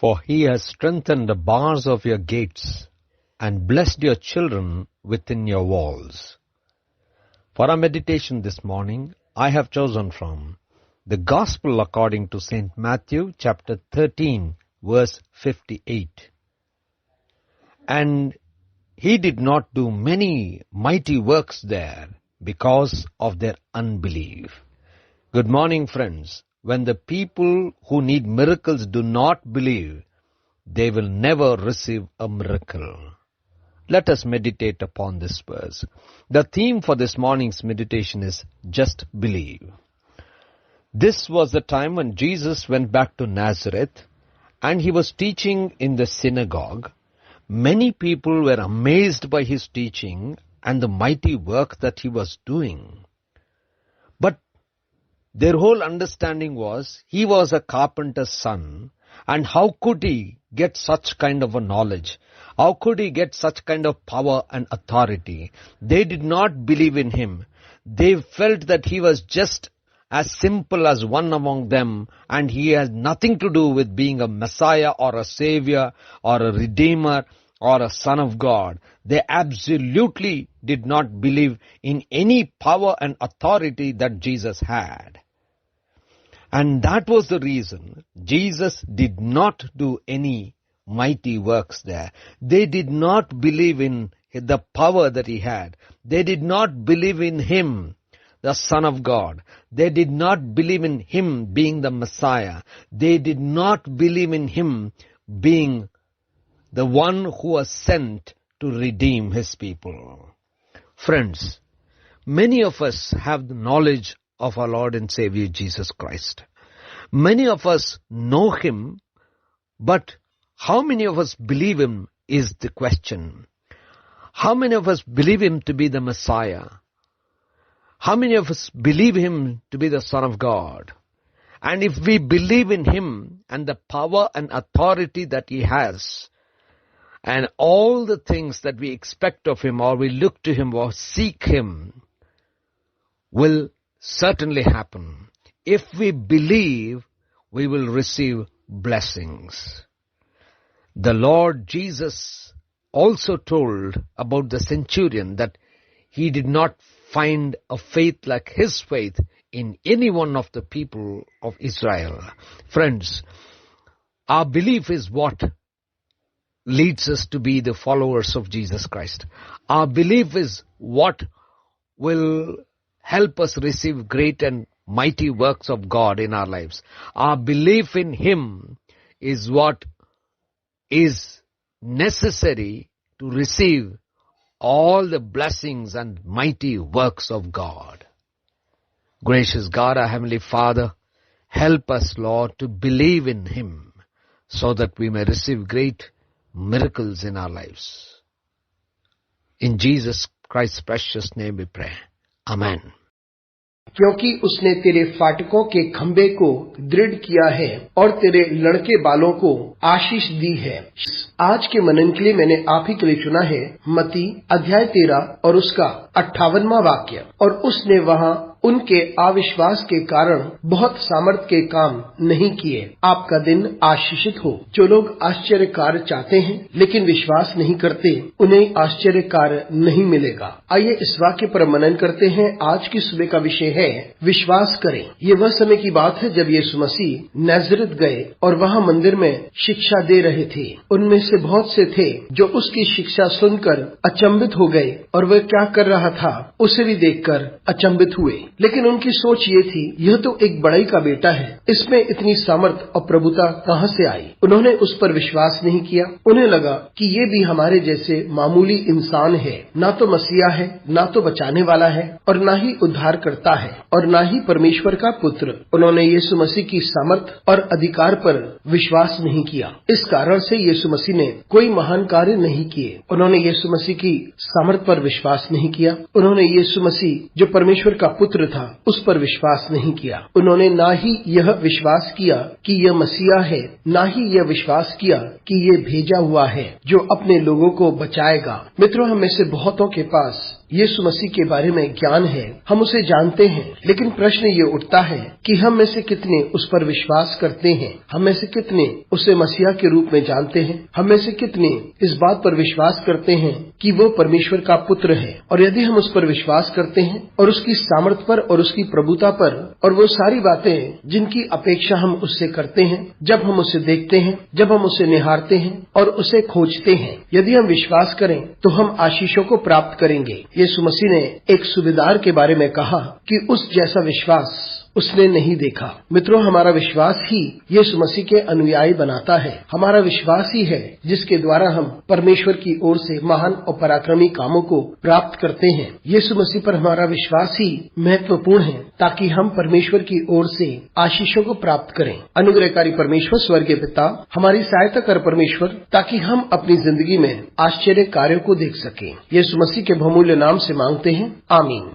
For he has strengthened the bars of your gates and blessed your children within your walls. For our meditation this morning, I have chosen from the Gospel according to St. Matthew chapter 13, verse 58. And he did not do many mighty works there because of their unbelief. Good morning, friends. When the people who need miracles do not believe, they will never receive a miracle. Let us meditate upon this verse. The theme for this morning's meditation is just believe. This was the time when Jesus went back to Nazareth and he was teaching in the synagogue. Many people were amazed by his teaching and the mighty work that he was doing. But their whole understanding was he was a carpenter's son, and how could he get such kind of a knowledge? How could he get such kind of power and authority? They did not believe in him. They felt that he was just as simple as one among them, and he has nothing to do with being a Messiah or a Savior or a Redeemer or a Son of God. They absolutely did not believe in any power and authority that Jesus had. And that was the reason Jesus did not do any mighty works there. They did not believe in the power that he had. They did not believe in him, the Son of God. They did not believe in him being the Messiah. They did not believe in him being the one who was sent to redeem his people. Friends, many of us have the knowledge of our Lord and Savior Jesus Christ. Many of us know him, but how many of us believe him is the question. How many of us believe him to be the Messiah? How many of us believe him to be the Son of God? And if we believe in him and the power and authority that he has, and all the things that we expect of him, or we look to him or seek him, will certainly happen. If we believe, we will receive blessings. The Lord Jesus also told about the centurion that he did not find a faith like his faith in any one of the people of Israel. Friends, our belief is what leads us to be the followers of Jesus Christ. Our belief is what will help us receive great and mighty works of God in our lives. Our belief in him is what is necessary to receive all the blessings and mighty works of God. Gracious God, our Heavenly Father, help us, Lord, to believe in him so that we may receive great miracles in our lives. In Jesus Christ's precious name we pray. Amen. क्योंकि उसने तेरे फाटकों के खंबे को दृढ़ किया है और तेरे लड़के बालों को आशीष दी है। आज के मनन के लिए मैंने आप ही के लिए चुना है मत्ती अध्याय 13 और उसका 58वां वाक्य। और उसने वहां उनके अविश्वास के कारण बहुत सामर्थ के काम नहीं किए। आपका दिन आशीषित हो। जो लोग आश्चर्य कार्य चाहते हैं लेकिन विश्वास नहीं करते, उन्हें आश्चर्य कार्य नहीं मिलेगा। आइए इस वाक्य पर मनन करते हैं। आज की सुबह का विषय है विश्वास करें। ये वह समय की बात है जब यीशु मसीह नाज़रेत गए और वहां मंदिर में शिक्षा दे रहे थे। उनमें से बहुत से थे जो उसकी शिक्षा सुनकर अचंभित हो गए और वह क्या कर रहा था उसे भी देखकर अचंभित हुए। लेकिन उनकी सोच ये थी, यह तो एक बड़ाई का बेटा है, इसमें इतनी सामर्थ और प्रभुता कहां से आई। उन्होंने उस पर विश्वास नहीं किया। उन्हें लगा कि ये भी हमारे जैसे मामूली इंसान है, ना तो मसीहा है, ना तो बचाने वाला है और ना ही उद्धार करता है और ना ही परमेश्वर का पुत्र। उन्होंने यीशु मसीह की सामर्थ और अधिकार पर विश्वास नहीं किया। इस कारण से यीशु मसीह ने कोई महान कार्य नहीं किए। उन्होंने यीशु मसीह की सामर्थ पर विश्वास नहीं किया। उन्होंने यीशु मसीह जो परमेश्वर का पुत्र था उस पर विश्वास नहीं किया। उन्होंने ना ही यह विश्वास किया कि यह मसीहा है, ना ही यह विश्वास किया कि ये भेजा हुआ है जो अपने लोगों को बचाएगा। मित्रों, हम में से बहुतों के पास यीशु मसीह के बारे में ज्ञान है, हम उसे जानते हैं, लेकिन प्रश्न ये उठता है कि हम में से कितने उस पर विश्वास करते हैं, हम में से कितने उसे मसीहा के रूप में जानते हैं, हम में से कितने इस बात पर विश्वास करते हैं कि वो परमेश्वर का पुत्र है। और यदि हम उस पर विश्वास करते हैं और उसकी सामर्थ पर और उसकी प्रभुता पर और वो सारी बातें जिनकी अपेक्षा हम उससे करते हैं, जब हम उसे देखते हैं, जब हम उसे निहारते हैं और उसे खोजते हैं, यदि हम विश्वास करें तो हम आशीषों को प्राप्त करेंगे। यीशु मसीह ने एक सूबेदार के बारे में कहा कि उस जैसा विश्वास उसने नहीं देखा। मित्रों, हमारा विश्वास ही यीशु मसीह के अनुयायी बनाता है। हमारा विश्वास ही है जिसके द्वारा हम परमेश्वर की ओर से महान और पराक्रमी कामों को प्राप्त करते हैं। यीशु मसीह पर हमारा विश्वास ही महत्वपूर्ण है ताकि हम परमेश्वर की ओर से आशीषों को प्राप्त करें। अनुग्रहकारी परमेश्वर स्वर्गीय पिता, हमारी सहायता कर परमेश्वर, ताकि हम अपनी जिंदगी में आश्चर्य कार्यों को देख सकें। यीशु मसीह के बहुमूल्य नाम से मांगते हैं, आमीन।